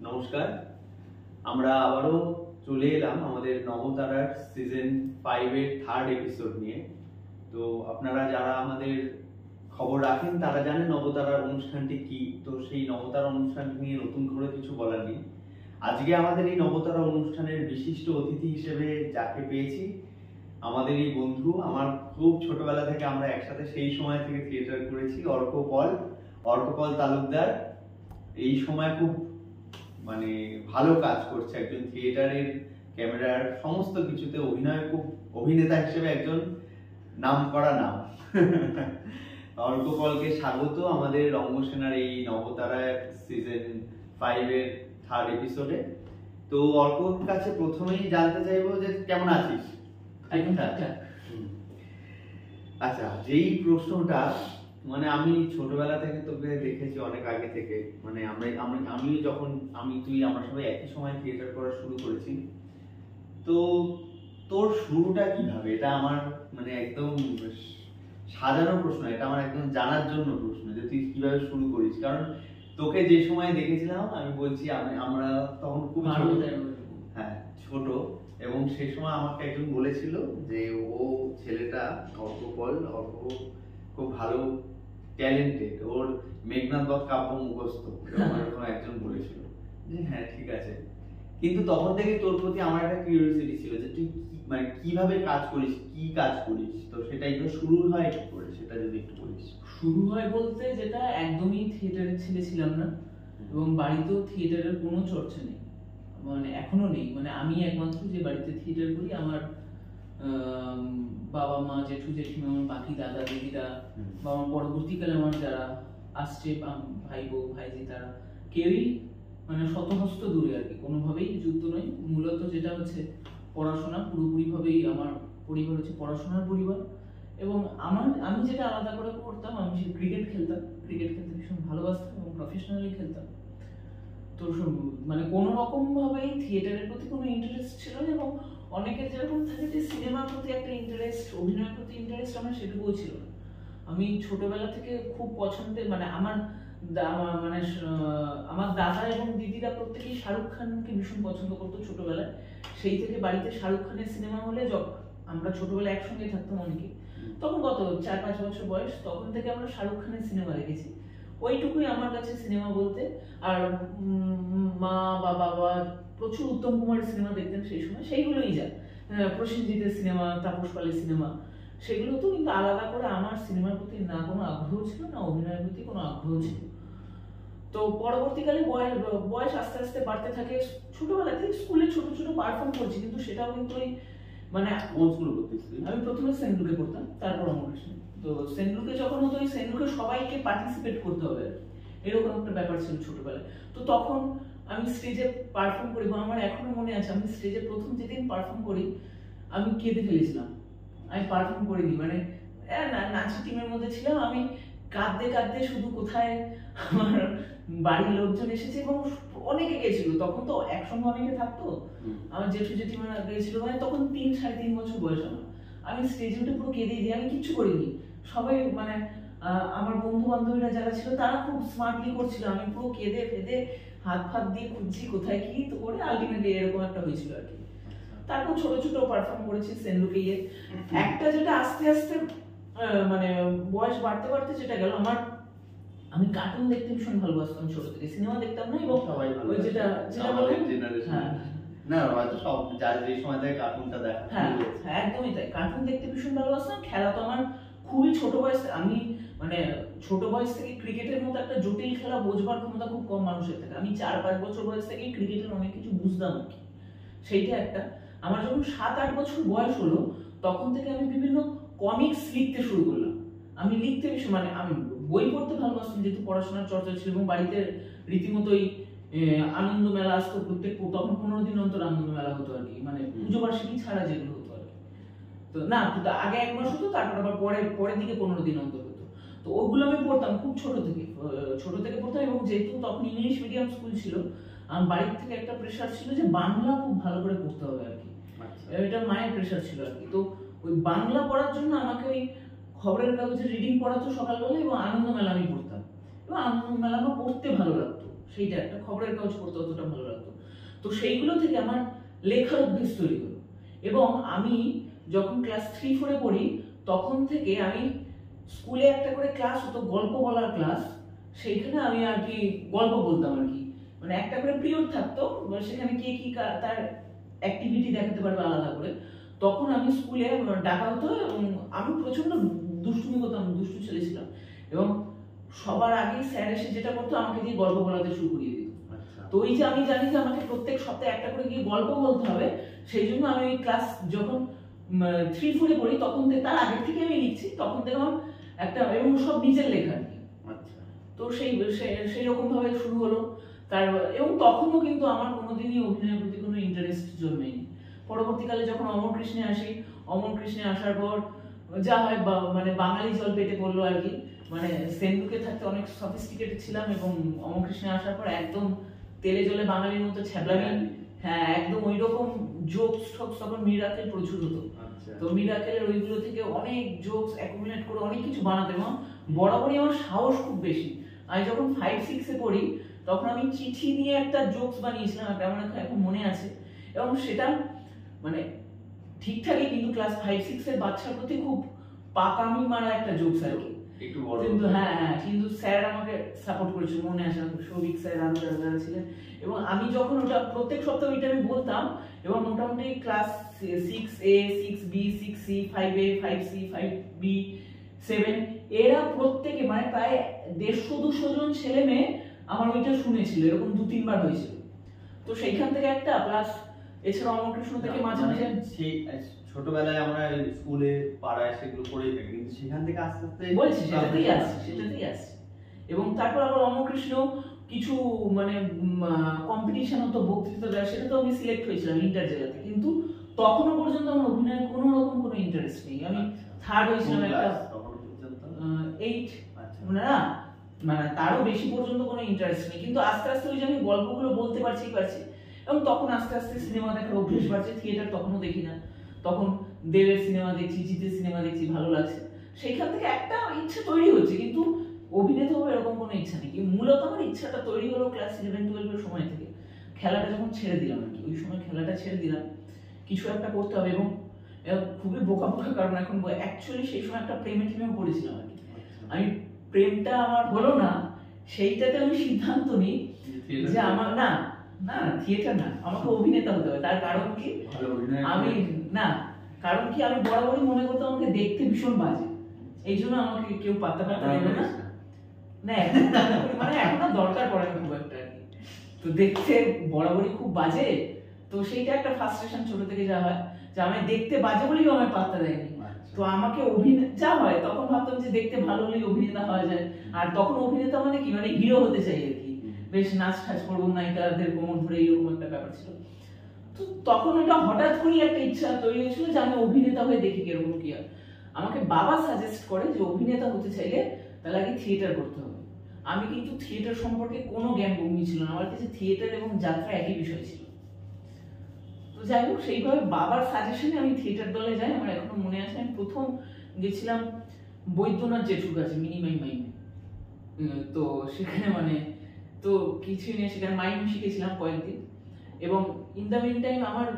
নমস্কার, আমরা আবারও চলে এলাম আমাদের নবতারার সিজন 5 এর থার্ড এপিসোড নিয়ে। তো আপনারা যারা আমাদের খবর রাখেন তারা জানেন নবতারার অনুষ্ঠানটি কি। তো সেই নবতারা অনুষ্ঠানটি নিয়ে নতুন করে কিছু বলার নেই। আজকে আমাদের এই নবতারা অনুষ্ঠানের বিশিষ্ট অতিথি হিসেবে যাকে পেয়েছি, আমাদের এই বন্ধু, আমার খুব ছোটবেলা থেকে আমরা একসাথে সেই সময় থেকে থিয়েটার করেছি, অর্ক পল তালুকদার। এই সময় খুব ভালো কাজ করছে, একজন থিয়েটারের ক্যামেরার সমস্ত কিছুতে অভিনেতা হিসেবে একজন নাম করা নাম। অর্ক পলকে স্বাগত আমাদের রঙ্গসেনার এই নবতারা সিজন 5 এর থার্ড এপিসোডে। তো অর্কর কাছে প্রথমেই জানতে চাইবো যে কেমন আছিস? আচ্ছা, যেই প্রশ্নটা আমি ছোটবেলা থেকে তোকে দেখেছি, অনেক আগে থেকে, আমরা সবাই একই সময় থিয়েটার করা শুরু করেছি। তো তোর শুরুটা কিভাবে? এটা আমার একদম সাজানো প্রশ্ন, এটা আমার একদম জানার জন্য প্রশ্ন যে তুই কিভাবে শুরু করিস। কারণ তোকে যে সময় দেখেছিলাম, আমি বলছি আমরা তখন খুব ছোট, এবং সেই সময় আমাকে একজন বলেছিল যে ও ছেলেটা অর্ক খুব ভালো ট্যালেন্টেড, ওর মেঘনাদ বধ কাব্য মুখস্থ, এরকম একজন বলেছিল যে হ্যাঁ ঠিক আছে। কিন্তু তখন থেকে তোর প্রতি আমার একটা কিউরিওসিটি ছিল যে তুই কিভাবে কাজ করিস, কি কাজ করিস। তো সেটাই তো শুরু হয় কি করে, সেটা যদি একটু বলিস। শুরু হয় বলতে, যেটা একদমই থিয়েটারের ছেলে ছিলাম না, এবং বাড়িতেও থিয়েটারের কোনো চর্চা নেই, এখনো নেই। আমি একমাত্র যে বাড়িতে থিয়েটার করি। আমার বাবা মা, জেঠু জেঠিমা, আমার বাকি দাদা দিদিরা, বা আমার পরবর্তীকালে আমার যারা আসছে ভাই বউ ভাইজি, তারা কেউই শতহস্ত দূরে আর কি, কোনোভাবেই যুক্ত নয়। মূলত যেটা হচ্ছে পড়াশোনা, পুরোপুরি ভাবেই আমার পরিবার হচ্ছে পড়াশোনার পরিবার। এবং আমি যেটা আলাদা করে করতাম, আমি ক্রিকেট খেলতে ভীষণ ভালোবাসতাম এবং প্রফেশনালি খেলতাম। তো কোনো রকম ভাবেই থিয়েটারের প্রতি কোনো ইন্টারেস্ট ছিল না, এবং অনেকের যেরকম থাকে যে সিনেমার প্রতি একটা ইন্টারেস্ট, অভিনয়ের প্রতি ইন্টারেস্ট, আমার সেটুকুও ছিল না। আমি ছোটবেলা থেকে খুব পছন্দের আমার দাদা এবং দিদিরা প্রত্যেকেই শাহরুখ খানকে ভীষণ পছন্দ করতো ছোটবেলায়। সেই থেকে বাড়িতে শাহরুখ খানের সিনেমা হলে আমরা ছোটবেলায় একসঙ্গে থাকতাম অনেকে, তখন কত 4-5 বছর বয়স, তখন থেকে আমরা শাহরুখ খানের সিনেমা দেখেছি। ওইটুকুই আমার কাছে সিনেমা বলতে। আর মা বা বাবা প্রচুর উত্তম কুমারের সিনেমা দেখতেন সেই সময়, সেইগুলোই প্রসেনজিতের সিনেমা, তাপস পালের সিনেমা, সেগুলো তো। কিন্তু আলাদা করে আমার সিনেমার প্রতি না কোনো আগ্রহ ছিল, না অভিনয়ের প্রতি কোনো আগ্রহ ছিল। তো পরবর্তীকালে বয়স আস্তে আস্তে বাড়তে থাকে। ছোটবেলা থেকে স্কুলে ছোট ছোট পারফর্ম করছি, কিন্তু সেটাও কিন্তু আমি প্রথমে সেন্ট লুকে পড়তাম, তারপর অমরকৃষ্ণ। তো সেন্ট লুকে যখন হতো, ওই সেন্ট লুকে সবাইকে পার্টিসিপেট করতে হবে, এরকম একটা ব্যাপার ছিল ছোটবেলায়। তো তখন আমি স্টেজে পারফর্ম করি, আমার এখনো মনে আছে, আমি স্টেজে প্রথম যেদিন পারফর্ম করি আমি কেঁদে ফেলেছিলাম। আমি পারফর্ম করিনি, নাচের টিমের মধ্যে ছিলাম, আমি কাঁদতে কাঁদতে শুধু কোথায় আমার বাড়ির লোকজন এসেছে, এবং অনেকে গেছিল, তখন তো একসঙ্গে অনেকে থাকতো। আমার জেঠু জেঠিমারা গেছিল, তখন 3-3.5 বছর বয়স আমার। আমি স্টেজে উঠে পুরো কেঁদে দিই, আমি কিচ্ছু করিনি। সবাই আমার বন্ধু বান্ধবীরা যারা ছিল তারা খুব স্মার্টলি করছিল, আমি পুরো কেঁদে ফেদে হাত ফাত দিয়ে খুঁজছি কোথায় কি, তো করে আলটিমেটলি এরকম একটা হয়েছিল আর কি। তারপর ছোট ছোট পারফর্ম করেছি সেন্ট লুকে গিয়ে। একটা যেটা আস্তে আস্তে বয়স বাড়তে বাড়তে যেটা গেল, আমি কার্টুন দেখতে ভীষণ ভালোবাসতাম ছোট থেকে, সিনেমা দেখতাম না। এবং ওই যেটা একদমই তাই, কার্টুন দেখতে ভীষণ ভালোবাসতাম। খেলা তো আমার খুবই ছোট বয়স, আমি ছোট বয়স থেকে ক্রিকেটের মতো একটা জটিল খেলা বোঝবার ক্ষমতা খুব কম মানুষের থাকে। আমি 4-5 বছর বয়স থেকে ক্রিকেটের অনেক কিছু বুঝতাম আর কি, সেইটা একটা। আমার যখন 7-8 বছর বয়স হলো, তখন থেকে আমি বিভিন্ন কমিক্স লিখতে শুরু করলাম। আমি লিখতে ভীষণ আমি বই পড়তে ভালোবাসতাম, যেহেতু পড়াশোনার চর্চা ছিল, এবং বাড়িতে রীতিমতোই আনন্দ মেলা আসতো তখন 15 দিন অন্তর আনন্দ মেলা হতো আর কি, পুজো বার্ষিকী ছাড়া যেগুলো হতো আর কি। তো না, আগে 1 মাস হতো, তারপর আবার পরের দিকে 15 দিন অন্তর হতো। তো ওগুলো আমি পড়তাম খুব ছোট থেকে পড়তাম। এবং যেহেতু তখন ইংলিশ মিডিয়াম স্কুল ছিল, আমার বাড়ির থেকে একটা প্রেশার ছিল যে বাংলা খুব ভালো করে পড়তে হবে আর কি, এটা মায়ের প্রেশার ছিল আর কি। তো ওই বাংলা পড়ার জন্য আমাকে ওই খবরের কাগজে রিডিং পড়াতো সকালবেলা, এবং আনন্দ মেলা আমি পড়তাম, এবং আনন্দ মেলা আমার পড়তে ভালো লাগতো। সেইটা একটা, খবরের কাগজ পড়তে অতটা ভালো লাগতো। তো সেইগুলো থেকে আমার লেখার অভ্যেস তৈরি হলো। এবং আমি যখন ক্লাস 3-4 পড়ি তখন থেকে আমি স্কুলে একটা করে ক্লাস হতো, গল্প বলার ক্লাস, সেইখানে আমি আর কি গল্প বলতাম আর কি। মানে একটা করে পিরিয়ড থাকতো, সেখানে কে কি তার অ্যাক্টিভিটি দেখাতে পারবে আলাদা করে। তখন আমি স্কুলে ডাকা হতো এবং আমি প্রচন্ড দুষ্টুমি করতাম, দুষ্টু ছেলে ছিলাম। এবং সবার আগে স্যার এসে যেটা করতো আমাকে দিয়ে গল্প বলাতে শুরু করিয়ে দিত। তো ওই যে আমি জানি যে আমাকে প্রত্যেক সপ্তাহে একটা করে গিয়ে গল্প বলতে হবে, সেই জন্য আমি ক্লাস যখন 3-4 পড়ি তখন তার আগের থেকে আমি লিখছি, তখন থেকে আমার একটা, এবং সব নিজের লেখা আর কি। তো সেই রকম ভাবে শুরু হলো। এবং তখনও কিন্তু আমার কোনোদিনই অভিনয়ের প্রতি কোনো ইন্টারেস্ট জন্মেনি। পরবর্তীকালে যখন অমর কৃষ্ণে আসি, অমর কৃষ্ণে আসার পর যা হয় মানে বাঙালি জল পেটে পড়লো আর কি। মানে সেনলুকে থাকতে অনেক সফিস্টিকেটেড ছিলাম এবং অমর কৃষ্ণে আসার পর একদম তেলে জলে বাঙালির মতো ছ্যাবলামি, হ্যাঁ একদম ওই রকম জোকস ঠোকস তখন মিরাকেল প্রচুর হতো। তো মিরাকেলের ওইগুলো থেকে অনেক জোকস অ্যাকুমুলেট করে অনেক কিছু বানাতে, এবং বরাবরই আমার সাহস খুব বেশি। আমি যখন 5-6 পড়ি তখন আমি চিঠি নিয়ে একটা জোকস বানিয়েছিলাম, আমার এখন মনে আছে। এবং সেটা মানে ঠিকঠাকই, কিন্তু ক্লাস 5-6 এর বাচ্চার প্রতি খুব পাকামি মারা একটা জোকস আর কি। কিন্তু হ্যাঁ, কিন্তু স্যার আমাকে সাপোর্ট করেছিল, মনে আছে সৌভিক স্যার, আরো যারা ছিলেন। এবং আমি যখন ওটা প্রত্যেক সপ্তাহে ওইটা আমি বলতাম, এবং মোটামুটি class 6A, 6B, 6C, 5A, 5C, 5B, 7 এরা প্রত্যেকে মানে প্রায় 150-200 জন ছেলে মেয়ে আমার ওইটা শুনেছিল, এরকম 2-3 বার হয়েছিল। তো সেইখান থেকে একটা প্লাস, এছাড়া অমর কৃষ্ণ থেকে মাঝে মাঝে ছোটবেলায় আমরা স্কুলে পাড়ায় সেগুলো করেই থাকি, কিন্তু সেখান থেকে আস্তে আস্তে বলছি সেটাতেই আসছে। এবং তারপর আবার অমর কৃষ্ণ কিছু মানে কম্পিটিশন হতো, বক্তৃতা দেওয়া, সেটা তো আমি সিলেক্ট হয়েছিলাম ইন্টার জেলাতে। কিন্তু তখনও পর্যন্ত আমার অভিনয়ের কোনো রকম কোনো ইন্টারেস্ট নেই। আমি থার্ড হয়েছিলাম একটা 8, না মানে তারও বেশি পর্যন্ত কোনো ইন্টারেস্ট নেই। কিন্তু আস্তে আস্তে ওই যে আমি গল্পগুলো বলতে পারছি। এবং তখন আস্তে আস্তে সিনেমা দেখার অভ্যেস বাড়ছে। থিয়েটার তখনও দেখি না, তখন দেবের সিনেমা দেখছি, জিতের সিনেমা দেখছি, ভালো লাগছে। সেইখান থেকে একটা ইচ্ছা তৈরি হচ্ছে, কিন্তু অভিনেতা হবে এরকম কোনো ইচ্ছা নেই। মূলত আমার ইচ্ছাটা তৈরি হলো ক্লাস 11-12 এর সময় থেকে। খেলাটা যখন ছেড়ে দিলাম আর কি, ওই সময় খেলাটা ছেড়ে দিলাম, কিছু একটা করতে হবে। এবং খুবই বোকা কারণ এখন অ্যাকচুয়ালি সেই সময় একটা প্রেমে পড়েছিলাম আর কি। আমি প্রেমটা আমার হলো না, সেইটাতে আমি সিদ্ধান্ত নিই যে আমার না থিয়েটার না, আমাকে অভিনেতা হতে হবে। তার কারণ কি, আমি আমি বরাবরই মনে করতাম আমাকে দেখতে ভীষণ বাজে, এই জন্য আমাকে কেউ পাত্তা দেবে না। মানে এখন আর দরকার পড়ে না খুব একটা আর কি। তো দেখতে বরাবরই খুব বাজে, তো সেইটা একটা ফ্রাস্ট্রেশন ছোট থেকে যা হয়, যে আমি দেখতে বাজে বলেই আমায় পাত্তা দেয়নি। তো আমাকে যা হয় তখন ভাবতাম যে দেখতে ভালো হলেই অভিনেতা হওয়া যায়। আর তখন অভিনেতা মানে কি, মানে হিরো হতে চাই আর কি, বেশ নাচ ঠাচ করবো, নায়িকাদের কোমর ধরে, এইরকম একটা ব্যাপার ছিল। তো তখন ওটা হঠাৎ করেই একটা ইচ্ছা তৈরি হয়েছিল যে আমি অভিনেতা হয়ে দেখি কিরকম কি হয়। আমাকে বাবা সাজেস্ট করে যে অভিনেতা হতে চাইলে তাহলে আগে থিয়েটার করতে হবে। আমি কিন্তু থিয়েটার সম্পর্কে কোনো জ্ঞান ভূমি ছিল না, আমার কাছে থিয়েটার এবং যাত্রা একই বিষয় ছিল। তো যাই হোক, সেইভাবে বাবার সাজেশনে আমি থিয়েটার দলে যাই। আমার এখনো মনে আছে, আমি প্রথম গেছিলাম বৈদ্যনাথ জেঠুর কাছে, মিনিমাই মাইমে। তো সেখানে মানে তো কিছুই নেই, সেখানে মাইম শিখেছিলাম কয়েকদিন। এবং ইন দ্য মিন টাইম আমার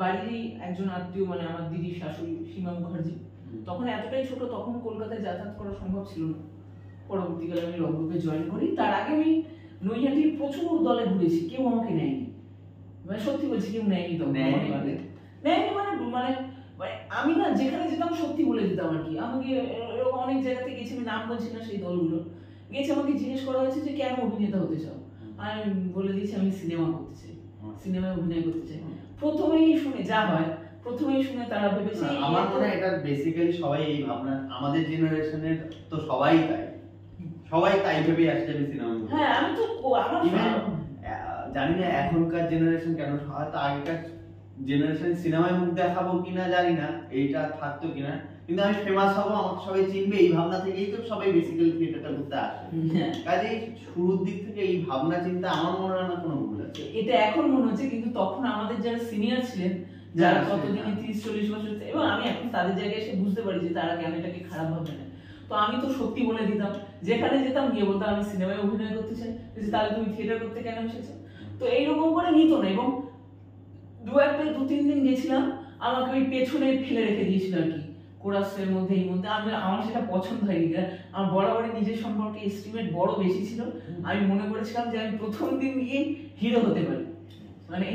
বাড়িরই একজন আত্মীয়, মানে আমার দিদির শাশুড়ি সীমা মুখার্জি, তখন এতটাই ছোট, তখন কলকাতায় যাতায়াত করা সম্ভব ছিল না। পরবর্তীকালে আমি রক গ্রুপে জয়েন করি। তার আগে আমি নৈহাটির প্রচুর দলে ঘুরেছি, কেউ আমাকে নেয়নি, মানে সত্যি বলছি কেউ নেয়নি। তো নেয়নি মানে আমি না যেখানে যেতাম সত্যি বলে দিতাম আর কি। আমাকে এরকম অনেক জায়গাতে গেছি, আমি নাম বলছি না সেই দলগুলো গেছে, আমাকে জিজ্ঞেস করা হয়েছে যে কেন অভিনেতা হতে চাও, আমি বলে দিয়েছি আমি সিনেমা করতে চাই, সিনেমায় অভিনয় করতে চাই। প্রথমেই শুনে তারা ভেবেছে, আমার মনে হয় এটা বেসিক্যালি সবাই এই ভাবনা, আমাদের জেনারেশনের তো সবাই তাই ভেবেই আসছে আমি সিনেমা করব। হ্যাঁ, আমি তো আমার জানি না এখনকার জেনারেশন কেন, হয়তো আগেকার জেনারেশন সিনেমায় মুখ দেখাবো কিনা জানি না, এইটা থাকতো কিনা, কিন্তু আমি ফেমাস হবো, আমাকে সবাই চিনবে, এই ভাবনা থেকেই তো সবাই বেসিক্যালি থিয়েটারটা করতে আসে। কাজে শুরুর দিক থেকে এই ভাবনা চিন্তা আমার মনে হয় না কোনো ভুল আছে। এটা এখন মনে হচ্ছে, কিন্তু তখন আমাদের যারা সিনিয়র ছিলেন, যারা কতদিনে 30-40 বছর, এবং আমি এখন তাদের জায়গায় এসে বুঝতে পারি যে তারা কেন এটাকে খারাপ ভাবে না। তো আমি তো সত্যি বলে দিতাম, যেখানে যেতাম গিয়ে বলতাম আমি সিনেমায় অভিনয় করতে চাই, তাহলে তুমি থিয়েটার করতে কেন এসেছো? তো এইরকম করে নিত না, এবং দু তিন দিন গেছিলাম, আমাকে ওই পেছনে ফেলে রেখে দিয়েছিল আর কি, কোরাসের মধ্যে এই মধ্যে। আমার সেটা পছন্দ হয়নি, আমার বরাবরই নিজের সম্পর্কে এস্টিমেট বড় বেশি ছিল। আমি মনে করেছিলাম যে আমি প্রথম দিন গিয়ে হিরো হতে পারি, মানে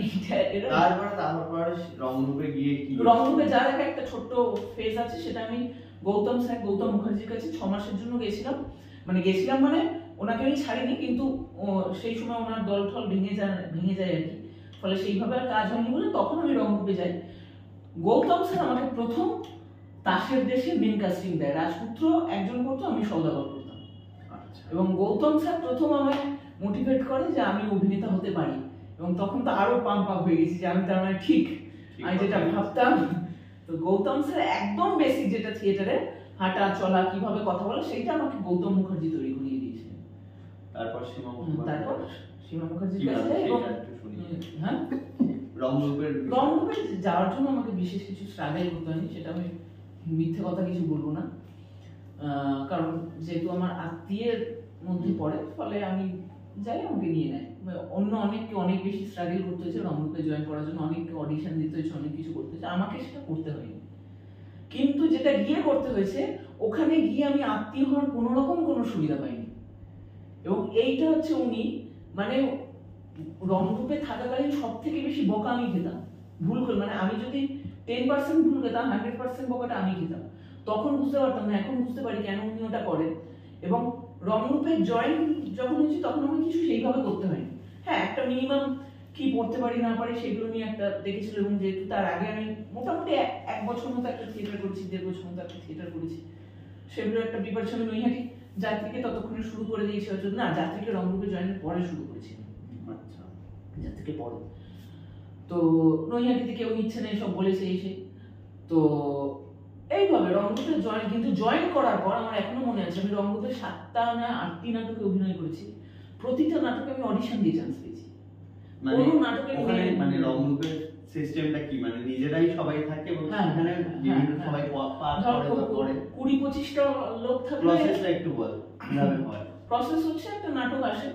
তারপর রংরূপে গিয়ে কি রংরূপে যার একটা ছোট্ট ফেজ আছে, সেটা আমি গৌতম মুখার্জির কাছে 6 মাসের জন্য গেছিলাম। মানে ওনাকে আমি ছাড়িনি, কিন্তু সেই সময় ওনার দল টল ভেঙে যায় আর কি, ফলে সেইভাবে আর কাজ হয়নি বলে তখন আমি রংরূপে যাই। গৌতম স্যার আমাকে প্রথম তাসের দেশে মেন কাস্টিং দেয়, রাজপুত্র একজন করতো, আমি সওদাগর করতাম। এবং গৌতম স্যার প্রথম আমায় মোটিভেট করে যে আমি অভিনেতা হতে পারি, এবং তখন তো আরো পাম্প আপ হয়ে গেছি যে আমি তার মানে ঠিক আমি যেটা ভাবতাম। তো গৌতম স্যার একদম বেসিক যেটা থিয়েটারে হাঁটা চলা কিভাবে কথা বলা, সেইটা আমাকে গৌতম মুখার্জি তৈরি করিয়ে দিয়েছে। তারপর সীমা মুখার্জির কাছে, এবং হ্যাঁ রংরূপে যাওয়ার জন্য আমাকে বিশেষ কিছু স্ট্রাগল করতে হয়নি, সেটা আমি মিথ্যে কথা কিছু বলবো না, কারণ যেহেতু আমার আত্মীয়ের মধ্যে পড়ে, ফলে আমি যাই, আমাকে নিয়ে নেয়। অন্য অনেককে অনেক বেশি স্ট্রাগল করতে হয়েছে রংরূপে জয়েন করার জন্য, অনেককে অডিশন দিতে হয়েছে, অনেক কিছু করতে হয়েছে, আমাকে সেটা করতে হয়নি। কিন্তু যেটা গিয়ে করতে হয়েছে, ওখানে গিয়ে আমি আত্মীয় হওয়ার কোনো রকম কোনো সুবিধা পাইনি। এবং এইটা হচ্ছে উনি মানে রংরূপে থাকাকালীন সব থেকে বেশি বকা আমি খেতাম, ভুল করে, মানে আমি যদি 10% ভুল খেতাম, 100% বকাটা আমি খেতাম। তখন বুঝতে পারতাম না, এখন বুঝতে পারি কেন উনি ওটা করেন। এবং রংরূপে জয়েন যখন হয়েছি, তখন আমি কিছু সেইভাবে করতে হয়নি। হ্যাঁ, একটা মিনিমাম কি পড়তে পারি না পারি সেগুলো নিয়ে একটা দেখেছিল, এবং যেহেতু তার আগে আমি মোটামুটি 1 বছর মতো একটা থিয়েটার করেছি, 1.5 বছর মতো একটা থিয়েটার করেছি, সেগুলো একটা প্রিপারেশন নৈহাটি যাত্রীকে ততক্ষণে শুরু করে দিয়েছি, হয়তো না যাত্রীকে রংরূপে জয়েনের পরে শুরু করেছি। আচ্ছা, যাত্রীকে পরে তো নৈহাটিতে কেউ নিচ্ছে না সব বলেছে এসে। তো এইভাবে রংরূপে জয়েন, কিন্তু জয়েন করার পর আমার এখনো মনে আছে আমি রংরূপে 7টা না 8টি নাটকে অভিনয় করেছি, প্রতিটা নাটকে আমি অডিশন দিয়ে চান্স পেয়েছি। কোনো নাটকে মানে রংরূপের সিস্টেমটা কি, মানে নিজেরাই সবাই থাকে এবং সেখানে বিভিন্ন সবাই পার্ট করে 20-25টা লোক থাকে। প্রসেসটা একটু বল কিভাবে হয়? প্রসেস হচ্ছে একটা নাটক আসে,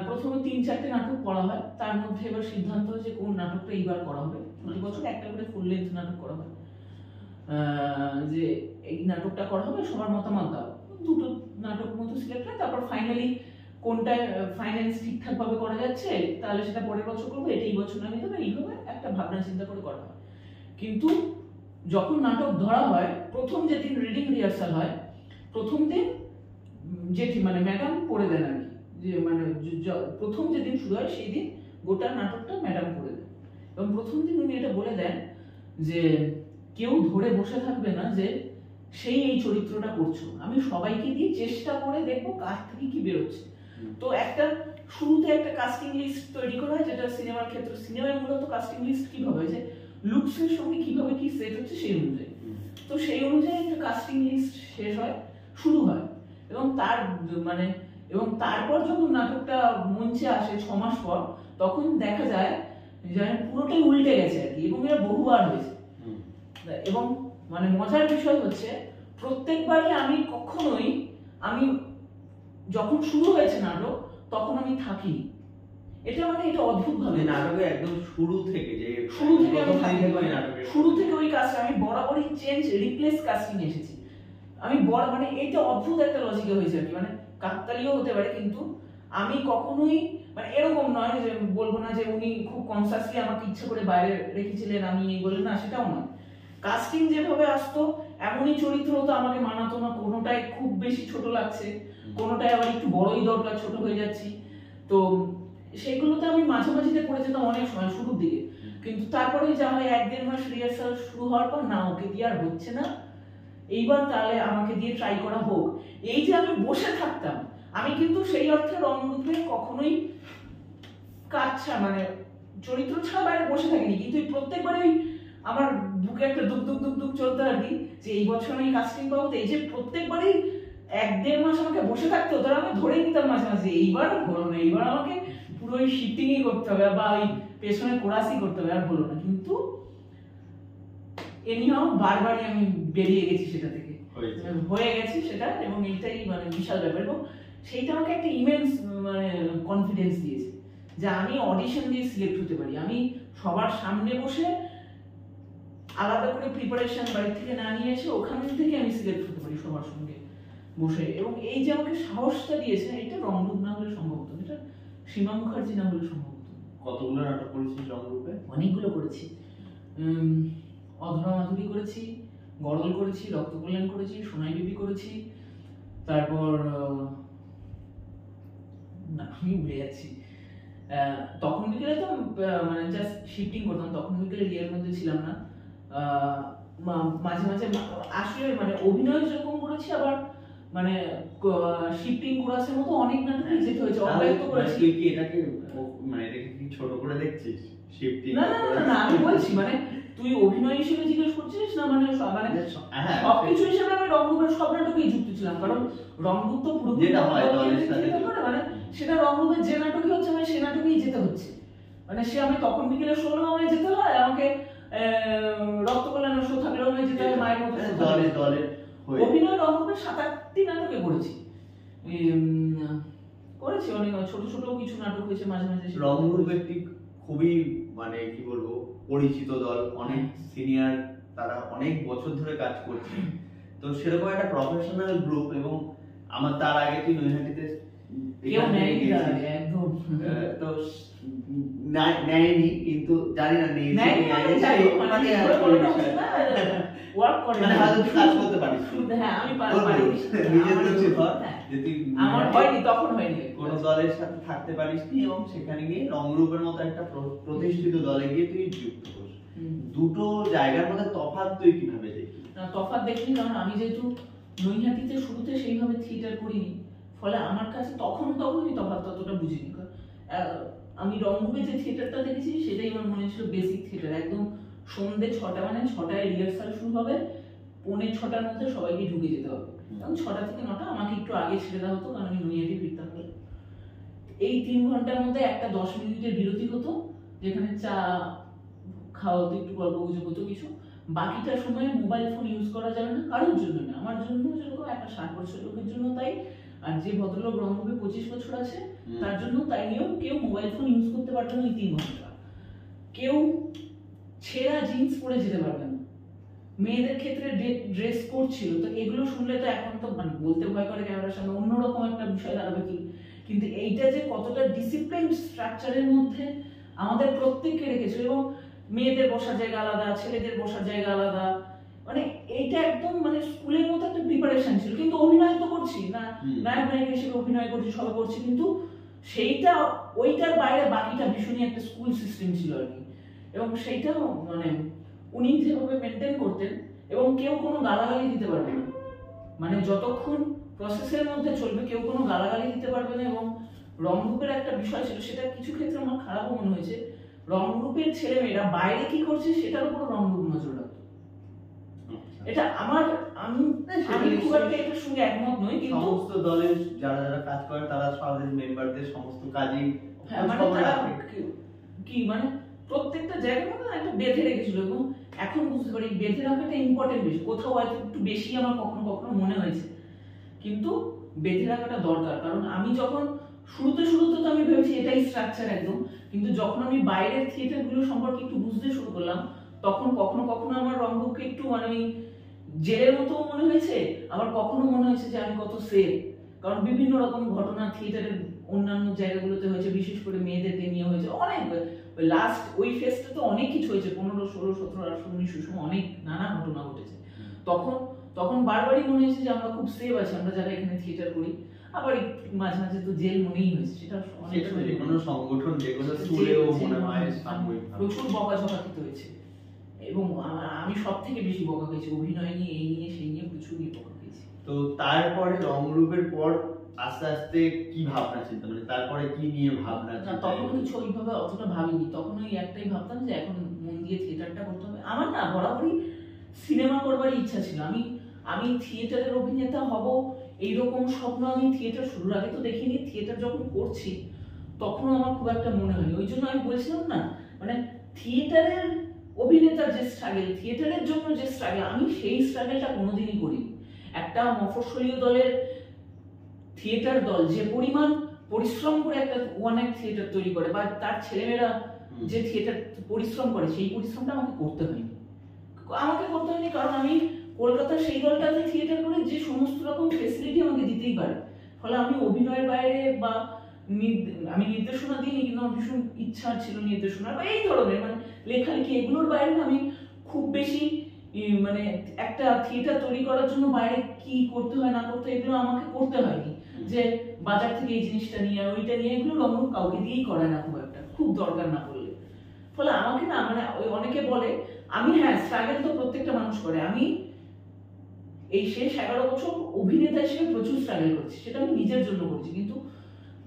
প্রথমে 3-4টে নাটক পড়া হয়, তার মধ্যে এবার সিদ্ধান্ত হয় যে কোন নাটকটা এইবার করা হবে। প্রতি বছর একটা করে ফুল লেন্থ নাটক করা হয়, যে এই নাটকটা করা হবে, সবার মতামত দাও, 2টো নাটক মতো সিলেক্ট হয়, তারপর ফাইনালি কোনটা ফাইন্যান্স ঠিকঠাক ভাবে করা যাচ্ছে তাহলে সেটা পরের বছর করবো, এটা এই বছর না নিতে হবে, এইভাবে একটা ভাবনা চিন্তা করে করা হয়। কিন্তু যখন নাটক ধরা হয়, প্রথম যেদিন রিডিং রিহার্সাল হয়, প্রথম দিন যেটি মানে ম্যাডাম পড়ে দেন আর কি, যে মানে প্রথম যেদিন শুরু হয় সেই দিন গোটা নাটকটা ম্যাডাম পড়ে দেন, এবং প্রথম দিন উনি এটা বলে দেন যে কেউ ধরে বসে থাকবে না যে সেই এই চরিত্রটা করছো, আমি সবাইকে দিয়ে চেষ্টা করে দেখবো কার থেকে কি বেরোচ্ছে। তো একটা শুরুতে একটা কাস্টিং লিস্ট তৈরি করা হয়, যেটা সিনেমার ক্ষেত্রে, সিনেমায় মূলত কাস্টিং লিস্ট কিভাবে হয় যে লুকসের সঙ্গে কিভাবে কি সেট হচ্ছে সেই অনুযায়ী। তো সেই অনুযায়ী একটা কাস্টিং লিস্ট শেষ হয়, শুরু হয়, এবং তারপর যখন নাটকটা মঞ্চে আসে 6 মাস পর, তখন দেখা যায় যে পুরোটাই উল্টে গেছে আর কি, এবং এটা বহুবার হয়েছে। এবং মানে মজার বিষয় হচ্ছে প্রত্যেকবারই আমি যখন শুরু হয়েছে নাটক তখন আমি থাকিনি, এটা অদ্ভুত ভাবে নাটকে একদম শুরু থেকে ওই কাজটা আমি বরাবরই চেঞ্জ রিপ্লেস কাস্টিং এসেছি। আমি মানে এটা অদ্ভুত একটা লজিকে হয়েছে আর কি, মানে কাকতালীয় হতে পারে, কিন্তু আমি কখনোই মানে এরকম নয় যে বলবো না যে উনি খুব কনসাসলি আমাকে ইচ্ছা করে বাইরে রেখেছিলেন, আমি এই বললেন না, সেটাও নয়। কাস্টিং যেভাবে আসতো এমনই চরিত্র হতো, আমাকে মানাতো না, কোনোটাই খুব বেশি ছোট লাগছে, কোনোটাই আবার একটু বড়ই দরকার, ছোট হয়ে যাচ্ছি। তো সেগুলোতে আমি মাঝামাঝিতে পড়ে যেতাম অনেক সময় শুরুর দিকে, কিন্তু তারপরে যা হয় 1-1.5 মাস রিহার্সাল শুরু হওয়ার পর, না ওকে দিয়ে আর হচ্ছে না, এইবার তাহলে আমাকে দিয়ে ট্রাই করা হোক। এই যে আমি বসে থাকতাম, আমি কিন্তু সেই অর্থে রংরূপে কখনোই কাজ মানে চরিত্র ছাড়া বাইরে বসে থাকিনি, কিন্তু প্রত্যেকবারই আমার বুকে একটা দুক দুক দুক দুক চলতে আর কি, যে এই বছর আমি কাস্টিং পাবো। এই যে প্রত্যেকবারই 1-1.5 মাস আমাকে বসে থাকতে হতো, আমি ধরে নিতাম মাঝে মাঝে এইবার হলো না, এইবার আমাকে পুরো ওই শিফটিংই করতে হবে বা ওই পেছনে কোরাসই করতে হবে, আর হলো না। কিন্তু এনিহাও বারবারই আমি বেরিয়ে গেছি সেটা থেকে। হয়ে গেছে সেটা, এবং এইটাই মানে বিশাল ব্যাপার। এবং সেইটা আমাকে একটা ইমেন্স মানে কনফিডেন্স দিয়েছে যে আমি অডিশন দিয়ে সিলেক্ট হতে পারি, আমি সবার সামনে বসে আলাদা করে প্রিপারেশন বাড়ি থেকে না নিয়ে এসে ওখান থেকে আমি সিলেক্ট হতে পারি সবার সঙ্গে বসে। এবং এই যে আমাকে সাহসটা দিয়েছে, এটা রংরূপ না হলে সম্ভব হতো, এটা সীমা মুখার্জি না হলে সম্ভব হতো। কতগুলো নাটক করেছিস রংরূপে? অনেকগুলো করেছি, অধরা মাধুরী করেছি, গড়ল করেছি, রক্ত কল্যাণ করেছি, সোনাই বিবি করেছি, তারপর না আমি ভুলে যাচ্ছি। তখন বিকেলে তো মানে জাস্ট শিফটিং করতাম, তখন বিকেলে রিয়ের মধ্যে ছিলাম না। মাঝে মাঝে আসলে মানে অভিনয় যেরকম করেছি, আবার মানে শিফটিং কোরাসের মতো অনেক নাটকে যেতে হয়েছে, অব্যক্ত করেছি। তুই কি এটাকে মানে এটাকে কি ছোট করে দেখছিস শিফটিং? না না না না, আমি বলছি মানে তুই অভিনয় হিসেবে জিজ্ঞেস করছিস না, মানে সবকিছু হিসেবে আমি রংরূপের সব নাটকেই যুক্ত ছিলাম, কারণ রংরূপ তো পুরোপুরি যেটা হয় দলের সাথে মানে সেটা রংরূপের যে নাটকই হচ্ছে মানে সে নাটকেই যেতে হচ্ছে। মানে সে আমি তখন বিকেলে 16 আমায় যেতে হয়, আমাকে রক্ত কল্যাণের শো থাকলেও আমায় যেতে হয় মায়ের মতো দলের অভিনয়। রংরূপের 7-8টি নাটকে করেছি, অনেক ছোট ছোট কিছু নাটক হয়েছে মাঝে মাঝে। রংরূপ একটি খুবই মানে কি বলবো পরিচিত দল, অনেক সিনিয়র, তারা অনেক বছর ধরে কাজ করছে, তো সেরকম একটা প্রফেশনাল গ্রুপ। এবং আমার তার আগে তুই নৈহাটিতে কেউ নেয়নি একদম, তো নেয়নি, কিন্তু জানি না নেই ওয়ার্ক করে মানে হয়তো তুই কাজ করতে পারিস। হ্যাঁ আমি পারি, নিজের দোষে ধর যে তুই আমার হয়নি, তখন হয়নি, কোন দলের সাথে থাকতে পারিসনি, এবং সেখানে গিয়ে রংরূপের মতো একটা প্রতিষ্ঠিত দলে গিয়ে তুই যুক্ত হোস। দুটো জায়গার মধ্যে তফাৎ তুই কিভাবে দেখি? তফাৎ দেখি, কারণ আমি যেহেতু নৈহাটিতে শুরুতে সেইভাবে থিয়েটার করিনি, ফলে আমার কাছে তখনই তফাৎ ততটা বুঝিনি। আমি রংরূপে যে থিয়েটারটা দেখেছি সেটাই আমার মনে ছিল বেসিক থিয়েটার, একদম সন্ধ্যে 6টা মানে 6টায় রিহার্সাল শুরু হবে, 6:45-র মধ্যে সবাইকে ঢুকে যেতে হবে, এবং 6টা থেকে 9টা আমাকে একটু আগে ছেড়ে দেওয়া হতো, কারণ আমি নৈহাটি ফিরতাম। এই 3 ঘন্টার মধ্যে একটা 10 মিনিটের বিরতি হতো, যেখানে চা খাওয়া হতো, একটু গল্প গুজব হতো কিছু। বাকিটা সময় মোবাইল ফোন ইউজ করা যাবে না, কারোর জন্য না, আমার জন্য যেরকম একটা 60 বছর লোকের জন্য তাই, আর যে ভদ্রলোক রংরূপে 25 বছর আছে তার জন্য তাই নিয়েও কেউ মোবাইল ফোন ইউজ করতে পারবে না ওই 3 ঘন্টা। কেউ ছেঁড়া জিন্স পরে যেতে পারবে না, মেয়েদের ক্ষেত্রে ড্রেস কোড ছিল, তো এগুলো শুনলে তো এখন তো মানে বলতে ভয় করে ক্যামেরার সামনে, অন্যরকম একটা বিষয় দাঁড়াবে কি, কিন্তু এইটা যে কতটা ডিসিপ্লিন স্ট্রাকচারের মধ্যে আমাদের প্রত্যেককে রেখেছিল, এবং মেয়েদের বসার জায়গা আলাদা, ছেলেদের বসার জায়গা আলাদা, মানে এইটা একদম মানে স্কুলের মতো একটা প্রিপারেশন ছিল। কিন্তু অভিনয় তো করছি না, নায়ক নায়িকা হিসেবে অভিনয় করছি, সব করছি, কিন্তু সেইটা ওইটার বাইরে বাকিটা ভীষণই একটা স্কুল সিস্টেম ছিল আর কি। এবং সেইটা মানে উনি যেভাবে মেনটেন করতেন, এবং কেউ কোনো গালাগালি দিতে পারবে না, মানে যতক্ষণ প্রসেসের মধ্যে চলবে কেউ কোনো গালাগালি দিতে পারবে না। এবং রংরূপের একটা বিষয় ছিল, সেটা কিছু ক্ষেত্রে আমার খারাপও মনে হয়েছে, রংরূপের ছেলেমেয়েরা বাইরে কি করছে সেটার উপর রংরূপ নজর রাখতো। এটা আমি খুব একটা এটার সঙ্গে একমত নই, কিন্তু সমস্ত দলের যারা যারা কাজ করে তারা সবাই মেম্বারদের সমস্ত কাজই মানে তারা কি মানে প্রত্যেকটা জায়গার মধ্যে একটা বেঁধে রেখেছিল, এবং এখন বুঝতে পারি বেঁধে রাখাটা ইম্পর্টেন্ট বেশি, কোথাও হয়তো একটু বেশি আমার কখনো কখনো মনে হয়েছে, কিন্তু বেঁধে রাখাটা দরকার। কারণ আমি যখন শুরুতে তো আমি ভেবেছি এটাই স্ট্রাকচার একদম, কিন্তু যখন আমি বাইরের থিয়েটার গুলো সম্পর্কে একটু বুঝতে শুরু করলাম, তখন কখনো কখনো আমার রংরূপকে একটু মানে জেলের মতো মনে হয়েছে, আবার কখনো মনে হয়েছে যে আমি কত সেফ, কারণ বিভিন্ন রকম ঘটনা থিয়েটারের অন্যান্য জায়গাগুলোতে হয়েছে, বিশেষ করে মেয়েদেরকে নিয়ে হয়েছে অনেক। লাস্ট ওই ফেস্টে তো অনেক কিছু হয়েছে, 15, 16, 17, 18, 19 সময় অনেক নানা ঘটনা ঘটেছে। তখন বারবারই মনে হয়েছে যে আমরা খুব সেফ আছি, আমরা যারা এখানে থিয়েটার করি। আবার মাঝে মাঝে তো জেল মনেই হয়েছে, সেটা অনেক কোনো সংগঠন যেগুলো স্কুলেও মনে হয় প্রচুর বকাঝকা খেতে হয়েছে, এবং আমি সব থেকে বেশি বকা খেয়েছি অভিনয় নিয়ে, এই নিয়ে সেই নিয়ে প্রচুর বকা খেয়েছি। তো তারপরে রংরূপের পর আস্তে আস্তে কি ভাবনা চিন্তা, মানে তারপরে কি নিয়ে ভাবনা? তখন কিছু ওইভাবে অতটা ভাবিনি, তখন ওই একটাই ভাবতাম যে এখন মন দিয়ে থিয়েটারটা করতে হবে। আমার না বরাবরই সিনেমা করবার ইচ্ছা ছিল, আমি থিয়েটারের অভিনেতা হব এইরকম স্বপ্ন আমি থিয়েটার শুরুর আগে তো দেখিনি, থিয়েটার যখন করছি তখনও আমার খুব একটা মনে হয়নি। ওই জন্য আমি বলছিলাম না, মানে থিয়েটারের অভিনেতার যে স্ট্রাগল, থিয়েটারের জন্য যে স্ট্রাগল, আমি সেই স্ট্রাগলটা কোনোদিনই করিনি। একটা মফস্বলীয় দলের থিয়েটার দল যে পরিমাণ পরিশ্রম করে একটা ওয়ান অ্যাক্ট থিয়েটার তৈরি করে, বা তার ছেলেমেয়েরা যে থিয়েটার পরিশ্রম করে, সেই পরিশ্রমটা আমাকে করতে হয়নি। কারণ আমি কলকাতার সেই দলটাতে থিয়েটার করে যে সমস্ত রকম ফেসিলিটি আমাকে দিতেই পারে। ফলে আমি অভিনয়ের বাইরে বা আমি নির্দেশনা দিইনি, কিন্তু আমার ভীষণ ইচ্ছা ছিল নির্দেশনার বা এই ধরনের মানে লেখালেখি এগুলোর বাইরে আমি খুব বেশি মানে একটা থিয়েটার তৈরি করার জন্য বাইরে কি করতে হয় না করতে হয় এগুলো আমাকে করতে হয়নি। যে বাজার থেকে এই জিনিসটা নিয়ে ওইটা নিয়ে, এগুলো রঙ কাউকে দিয়েই করায় না খুব একটা, খুব দরকার না পড়লে। ফলে আমাকে না মানে ওই অনেকে বলে আমি, হ্যাঁ স্ট্রাগল তো প্রত্যেকটা মানুষ করে, আমি এই শেষ 11 বছর অভিনেতা হিসেবে প্রচুর স্ট্রাগল করছি, সেটা আমি নিজের জন্য করছি। কিন্তু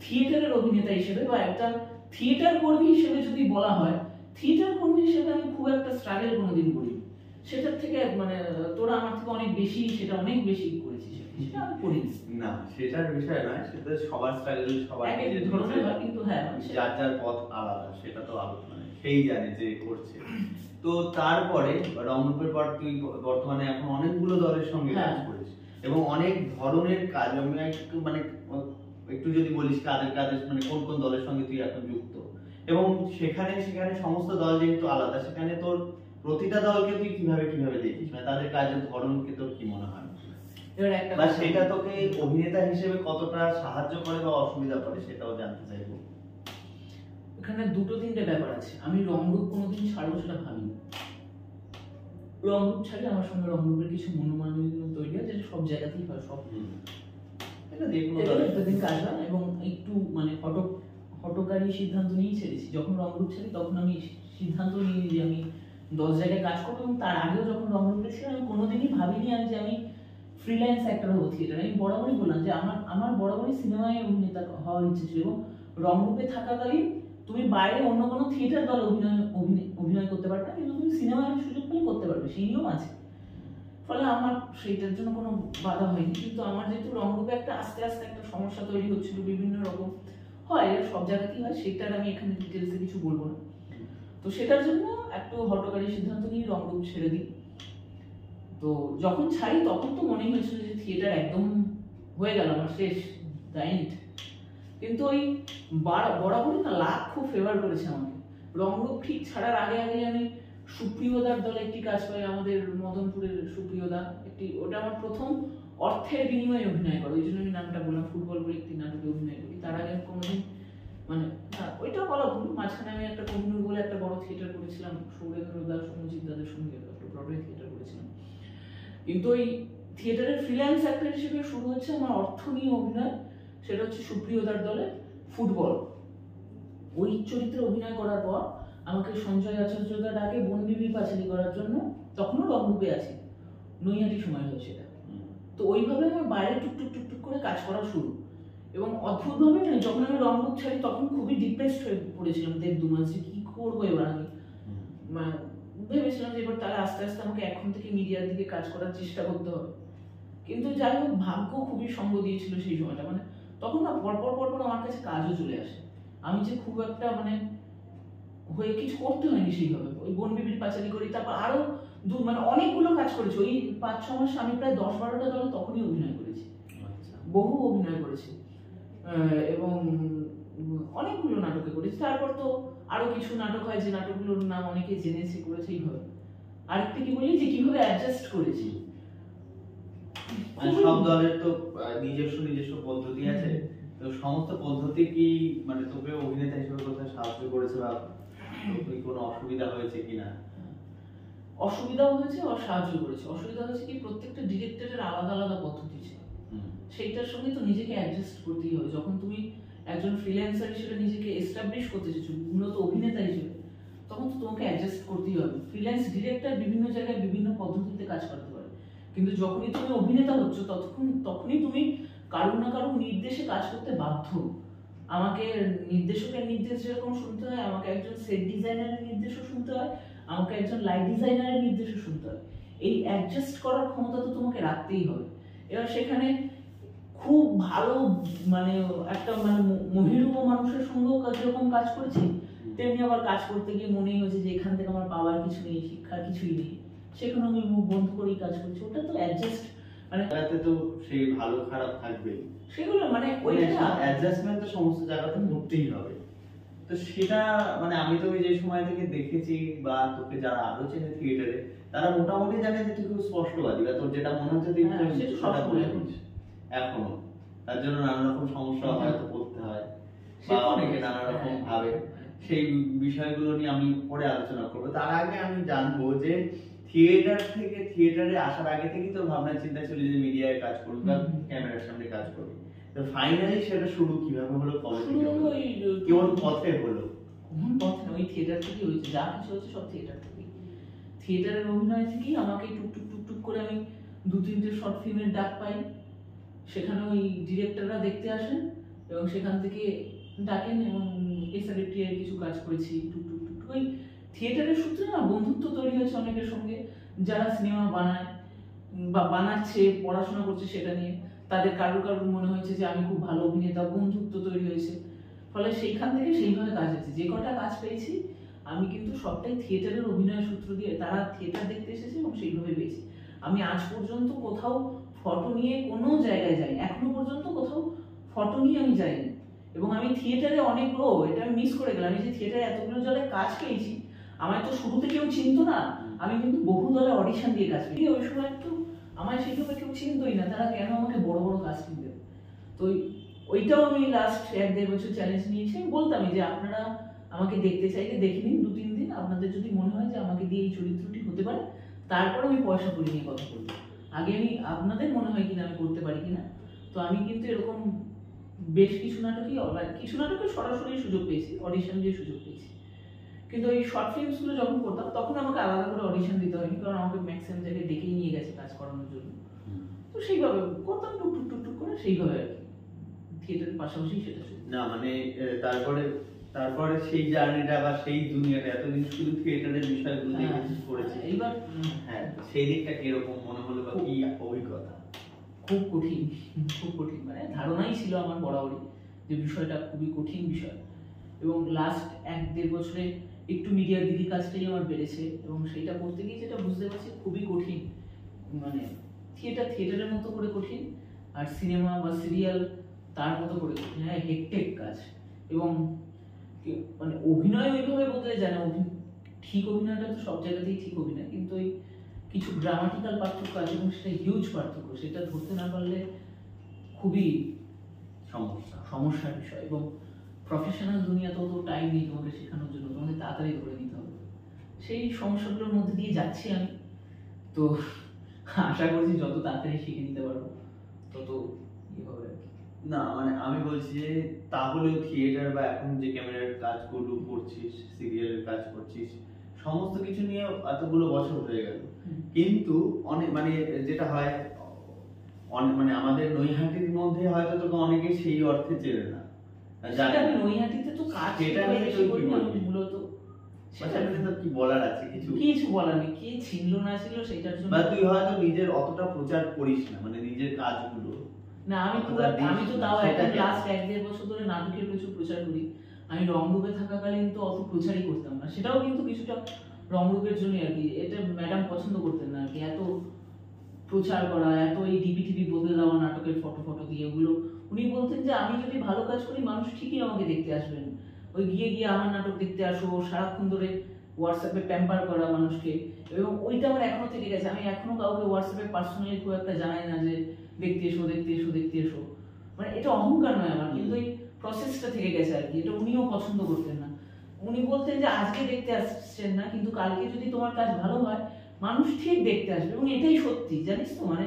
থিয়েটারের অভিনেতা হিসেবে বা একটা থিয়েটার কর্মী হিসেবে যদি বলা হয়, থিয়েটার কর্মী হিসেবে আমি খুব একটা স্ট্রাগল কোনোদিন করি। সেটার থেকে মানে তোরা আমার থেকে অনেক বেশি, সেটা অনেক বেশি করেছিস, সেটা আমি করি না, সেটার বিষয় নয়, সেটা সবার স্ট্রাগল সবার নিজের ধরনের হয়, কিন্তু হ্যাঁ যার যার পথ আলাদা, সেটা তো আলোচনা সেই জানে যে করছে। তো তারপরে রংরূপের পর তুই বর্তমানে এখন অনেকগুলো দলের সঙ্গে কাজ করিস এবং অনেক ধরনের কাজ। আমি একটু মানে একটু যদি বলিস কাদের কাদের মানে কোন কোন দলের সঙ্গে তুই এখন যুক্ত, এবং সেখানে সমস্ত দল যেহেতু আলাদা, সেখানে তোর প্রতিটা দলকে তুই কিভাবে দেখিস, মানে তাদের কাজের ধরনকে তোর কি মনে হয়, বা সেটা তোকে অভিনেতা হিসেবে কতটা সাহায্য করে বা অসুবিধা করে সেটাও জানতে চাইবো। এখানে দুটো তিনটে ব্যাপার আছে। আমি রংরূপ কোনোদিন ছাড়বো সেটা ভাবিনি। রংরূপ ছাড়লে আমার সঙ্গে রংরূপের কিছু মনোমালিন্য তৈরি হয়, যেটা সব জায়গাতেই হয়, সব দিন কাজ হয়। এবং একটু মানে হটকারী সিদ্ধান্ত নিয়েই ছেড়েছি। যখন রংরূপ ছাড়ি তখন আমি সিদ্ধান্ত নিই যে আমি 10 জায়গায় কাজ করবো, এবং তার আগেও যখন রংরূপে ছিলাম আমি কোনোদিনই ভাবিনি যে আমি ফ্রিল্যান্স অ্যাক্টর হবো থিয়েটার। আমি বরাবরই বললাম যে আমার বরাবরই সিনেমায় অভিনেতা হওয়ার ইচ্ছে ছিল, এবং রংরূপে থাকাকালীন তুমি বাইরে অন্য কোনো থিয়েটার দল অভিনয় করতে পারবে না, কিন্তু তুমি সিনেমায় সুযোগ পেলে করতে পারবে, সেই নিয়ম আছে। ফলে আমার সেইটার জন্য কোনো বাধা হয়নি। কিন্তু আমার যেহেতু রংরূপে একটা আস্তে আস্তে একটা সমস্যা তৈরি হচ্ছিল, বিভিন্ন রকম হয়, সব জায়গাতেই হয়, সেটার আমি এখানে ডিটেলসে কিছু বলবো না। তো সেটার জন্য একটু হটকারী সিদ্ধান্ত নিয়ে রংরূপ ছেড়ে দিই। তো যখন ছাড়ি তখন তো মনে হয়েছিল যে থিয়েটার একদম হয়ে গেল আমার, শেষ, দ্য এন্ড। কিন্তু ওই বরাবরই না লাখ খুব ফেভার করেছে আমাকে। রংরূপ ঠিক ছাড়ার আগে আমি সুপ্রিয়দার দলে একটি কাজ পাই, আমাদের মদনপুরের সুপ্রিয়দা, ওটা আমার প্রথম অর্থের বিনিময়ে অভিনয় করে, ওই জন্য আমি নামটা বললাম, ফুটবল বলে একটি নাটকে অভিনয় করি। তার আগে কোনোদিন মানে ওইটা বলা ভুল, মাঝখানে আমি একটা কোহিনুর বলে একটা বড় থিয়েটার করেছিলাম, সৌরেন্দ্র দাস, সৌমজিৎ দাদের সঙ্গে একটা ব্রডওয়ে থিয়েটার করেছিলাম। কিন্তু ওই থিয়েটারের ফ্রিল্যান্স অ্যাক্টর হিসেবে শুরু হচ্ছে আমার অর্থ নিয়ে অভিনয়, সেটা হচ্ছে সুপ্রিয়দার দলে ফুটবল। ওই চরিত্রে অভিনয় করার পর আমাকে সঞ্জয় আচার্যদা ডাকে বনবিবির পাঁচালী করার জন্য, তখনও রংরূপে আছে, নৈহাটি সময় হয়েছে এটা। তো ওইভাবে আমার বাইরে টুকটুক করে কাজ করা শুরু। এবং অদ্ভুতভাবে না, যখন আমি রংরূপ ছাড়ি তখন খুবই ডিপ্রেসড হয়ে পড়েছিলাম 1.5-2 মাস, যে কি করবো এবার। আমি ভেবেছিলাম যে এবার তাহলে আস্তে আস্তে আমাকে এখন থেকে মিডিয়ার দিকে কাজ করার চেষ্টা করতে হবে। কিন্তু যাই হোক, ভাগ্য খুবই সঙ্গ দিয়েছিল সেই সময়টা। মানে তখন না পরপর আমার কাছে কাজও চলে আসে। আমি যে খুব একটা মানে হয়ে কিছু করতে হয়নি সেইভাবে। ওই বনবিবির পাঁচালী করি, তারপর আরো মানে অনেকগুলো কাজ করেছি। ওই 5-6 মাস আমি প্রায় 10-12টা দলে তখনই অভিনয় করেছি, বহু অভিনয় করেছি, এবং অনেকগুলো নাটকে করেছি। তারপর তো আরো কিছু নাটক হয়, যে নাটকগুলোর নাম অনেকে জেনেছে, করেছে এইভাবে। আরেকটা কি বলি, যে কিভাবে অ্যাডজাস্ট করেছি। সব দলের তো নিজস্ব পদ্ধতি আছে, তো সমস্ত পদ্ধতি কি মানে তোকে অভিনেতা হিসেবে কোথাও সাহায্য করেছে, বা তুই কোনো অসুবিধা হয়েছে কিনা? অসুবিধাও হয়েছে আর সাহায্য করেছে। অসুবিধা হয়েছে কি, প্রত্যেকটা ডিরেক্টরের আলাদা আলাদা পদ্ধতি ছিল, সেইটার সঙ্গে তো নিজেকে অ্যাডজাস্ট করতেই হবে। যখন তুমি একজন ফ্রিল্যান্সার হিসেবে নিজেকে এস্টাবলিশ করতে চাইছো, মূলত অভিনেতা হিসেবে, তখন তো তোমাকে অ্যাডজাস্ট করতেই হবে। ফ্রিল্যান্স ডিরেক্টর বিভিন্ন জায়গায় বিভিন্ন পদ্ধতিতে কাজ করতে পারে, কিন্তু যখনই তুমি অভিনেতা হচ্ছ তখনই তুমি কারুর না কারুর নির্দেশে কাজ করতে বাধ্য। আমাকে নির্দেশকের নির্দেশ যেরকম শুনতে হয়, আমাকে একজন সেট ডিজাইনারের নির্দেশও শুনতে হয়, আমাকে একজন লাইট ডিজাইনারের নির্দেশও শুনতে হয়। এই অ্যাডজাস্ট করার ক্ষমতা তো তোমাকে রাখতেই হবে। এবার সেখানে খুব ভালো মানে একটা মানে মহিরূপ মানুষের সঙ্গেও যেরকম কাজ করেছি, তেমনি আবার কাজ করতে গিয়ে মনেই হয়েছে যে এখান থেকে আমার পাওয়ার কিছু নেই, শিক্ষার কিছুই নেই, সেখানে আমি মুখ বন্ধ করেই কাজ করছি। ওটা তো অ্যাডজাস্ট মানে জায়গাতে তো সেই ভালো খারাপ থাকবেই, সেগুলো মানে ওইটা অ্যাডজাস্টমেন্ট তো সমস্ত জায়গাতে করতেই হবে। তো সেটা মানে আমি তো ওই যে সময় থেকে দেখেছি বা তোকে যারা আরো চেনে থিয়েটারে, তারা মোটামুটি জানে যে তুই খুব স্পষ্টবাদী, বা তোর যেটা মনে হচ্ছে তুই সেটা সবসময় এখনো তার জন্য নানা রকম সমস্যা হয়তো পড়তে হয় বা অনেকে নানা রকম ভাবে। সেই বিষয়গুলো নিয়ে আমি পরে আলোচনা করবো। তার আগে আমি জানবো যে থিয়েটার থেকে, থিয়েটারে আসার আগে থেকে তোর ভাবনা চিন্তা ছিল যে মিডিয়ায় কাজ করবি বা ক্যামেরার সামনে কাজ করবি, তো ফাইনালি সেটা শুরু কিভাবে হলো, কবে থেকে হলো, কোন পথে হলো? কোন পথে? ওই থিয়েটার থেকেই হয়েছে, যা কিছু হচ্ছে সব থিয়েটার থেকেই। থিয়েটারের অভিনয় থেকেই আমাকে টুকটুক টুকটুক করে আমি 2-3টে শর্ট ফিল্মের ডাক পাই। সেখানে ওই ডিরেক্টররা দেখতে আসেন এবং সেখান থেকে ডাকেন এবং এসআরএফটি এর কিছু কাজ করেছি টুকটুক টুকটুক। ওই থিয়েটারের সূত্রে না বন্ধুত্ব তৈরি হয়েছে অনেকের সঙ্গে, যারা সিনেমা বানায় বা বানাচ্ছে, পড়াশোনা করছে সেটা নিয়ে। তাদের কারোর কারোর মনে হয়েছে যে আমি খুব ভালো অভিনেতা, বন্ধুত্ব তৈরি হয়েছে। ফলে সেইখান থেকে সেইভাবে কাজ হয়েছে। যে কটা কাজ পেয়েছি আমি কিন্তু সবটাই থিয়েটারের অভিনয় সূত্র দিয়ে, তারা থিয়েটার দেখতে এসেছে এবং সেইভাবে পেয়েছি। আমি আজ পর্যন্ত কোথাও ফটো নিয়ে কোনো জায়গায় যাই, এখনো পর্যন্ত কোথাও ফটো নিয়ে আমি যাইনি। এবং আমি থিয়েটারে অনেকগুলো, এটা আমি মিস করে গেলাম, আমি যে থিয়েটারে এতগুলো জায়গায় কাজ পেয়েছি, আমায় তো শুরুতে কেউ চিনতো না। আমি কিন্তু বহু দলে অডিশন দিয়ে কাজ পেয়েছি। ওই সময় একটু আমায় সেইভাবে কেউ চিনতোই না, তারা কেন আমাকে বড় বড় কাজ কিনবে। তো ওইটাও আমি লাস্ট 1-1.5 বছর চ্যালেঞ্জ নিয়েছি। আমি বলতামই যে আপনারা আমাকে দেখতে চাইলে দেখে নিন 2-3 দিন, আপনাদের যদি মনে হয় যে আমাকে দিয়ে এই চরিত্রটি হতে পারে, তারপর আমি পয়সা করি নিয়ে কথা বলবো। আগে আমি আপনাদের মনে হয় কিনা আমি করতে পারি কিনা। তো আমি কিন্তু এরকম বেশ কিছু নাটকে সরাসরি সুযোগ পেয়েছি, অডিশন দিয়ে সুযোগ পেয়েছি। কিন্তু ওই শর্ট ফিল্মসগুলো যখন করতাম তখন আমাকে আলাদা করে অডিশন দিতে হয়নি, কারণ আমাকে ম্যাক্সিমাম জায়গায় ডেকেই নিয়ে গেছে কাজ করানোর জন্য। তো সেইভাবে করতাম টুকটুক টুকটুক করে, সেইভাবে আর কি থিয়েটারের পাশাপাশি সেটা শুরু। না মানে তারপরে সেই জার্নিটা বা সেই দুনিয়াটা, এতদিন শুধু থিয়েটারের বিষয়গুলো নিয়ে কিছু করেছি, এইবার হ্যাঁ সেই দিকটা কিরকম মনে হলো বা কি অভিজ্ঞতা? খুব কঠিন, খুব কঠিন। মানে ধারণাই ছিল আমার বরাবরই যে বিষয়টা খুবই কঠিন বিষয়। এবং লাস্ট 1-1.5 বছরে একটু মিডিয়ার দিকে কাজটাই আমার বেড়েছে এবং সেইটা করতে গিয়ে যেটা বুঝতে পারছি খুবই কঠিন। মানে থিয়েটারের মতো করে কঠিন, আর সিনেমা বা সিরিয়াল তার মতো করে কঠিন। হ্যাঁ, হেক্টেক কাজ। এবং মানে অভিনয় ওইভাবে বদলে যায় না। ঠিক অভিনয়টা তো সব জায়গাতেই ঠিক অভিনয়, কিন্তু ওই কিছু গ্রামাটিক্যাল পার্থক্য আছে এবং সেটা হিউজ পার্থক্য। সেটা ধরতে না পারলে খুবই সমস্যার বিষয়। এবং প্রফেশনাল দুনিয়াতেও তো টাইম নেই তোমাকে শেখানোর জন্য, তোমাকে তাড়াতাড়ি ধরে নিতে হবে। সেই সমস্যাগুলোর মধ্যে দিয়ে যাচ্ছি আমি। তো আশা করছি যত তাড়াতাড়ি শিখে নিতে পারবো তত ইয়ে হবে। না মানে আমি বলছি যে তাহলে থিয়েটার বা এখন যে ক্যামেরার কাজগুলো করছিস, সিরিয়ালের কাজ করছিস, সমস্ত কিছু নিয়ে এতগুলো বছর হয়ে গেল, কিন্তু অনেক মানে যেটা হয় মানে আমাদের নৈহাটির মধ্যে হয়তো তোকে অনেকে সেই অর্থে চেনে না। নৈহাটিতে তো কাজ মূলত কি বলার আছে? কিছু বলার নেই, কে ছিল না ছিল সেটার জন্য। বা তুই হয়তো নিজের অতটা প্রচার করিস না, মানে নিজের কাজগুলো। না আমি তো তাও এখন লাস্ট 1-1.5 বছর ধরে নাটকের প্রচুর প্রচার করি। আমি রংরূপে থাকাকালীন তো অত প্রচারই করতাম না, সেটাও কিন্তু কিছুটা রংরূপের জন্য আর কি। এটা ম্যাডাম পছন্দ করতেন না আর কি, এত প্রচার করা, এত এই ডিবি বদলে দেওয়া নাটকের ফটো দিয়ে। ওগুলো উনি বলতেন যে আমি যদি ভালো কাজ করি মানুষ ঠিকই আমাকে দেখতে আসবেন। ওই গিয়ে আমার নাটক দেখতে আসো, সারাক্ষণ ধরে হোয়াটসঅ্যাপে প্যাম্পার করা মানুষকে, এবং ওইটা আমার এখনো থেকে গেছে। আমি এখনো কাউকে হোয়াটসঅ্যাপে পার্সোনালি খুব একটা জানাই না যে দেখতে এসো। মানে এটা অহংকার নয় আমার, কিন্তু এই প্রসেসটা থেকে গেছে আর কি। এটা উনিও পছন্দ করতেন না। উনি বলতেন যে আজকে দেখতে আসছেন না, কিন্তু কালকে যদি তোমার কাজ ভালো হয় মানুষ ঠিক দেখতে আসবে। এবং এটাই সত্যি, জানিস তো। মানে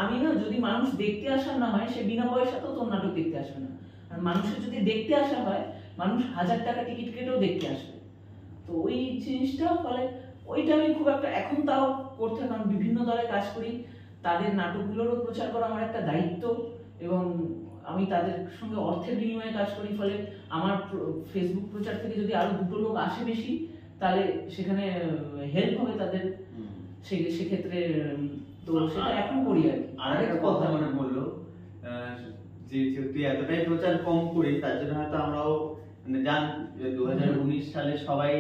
আমি না, যদি মানুষ দেখতে আসার না হয়, সে বিনা পয়সাতেও তোর নাটক দেখতে আসবে না। আর মানুষের যদি দেখতে আসা হয়, মানুষ 1000 টাকা টিকিট কেটেও দেখতে আসবে। তো ওই জিনিসটা, ফলে ওইটা আমি খুব একটা এখন তাও করতে, কারণ বিভিন্ন দলে কাজ করি, তাদের নাটকগুলোরও প্রচার করা আমার একটা দায়িত্ব। এবং আমি তাদের সঙ্গে অর্থের বিনিময়ে কাজ করি, ফলে আমার ফেসবুক প্রচার থেকে যদি আরো 2টো লোক আসে বেশি, তাহলে সেখানে হেল্প হবে তাদের। সেক্ষেত্রে তো সেটা এখন করি আর কি। আর একটা কথা মনে পড়লো, যে তুই এতটাই প্রচার কম করিস, তার জন্য হয়তো আমরাও মানে জান 2019 সালে সবাই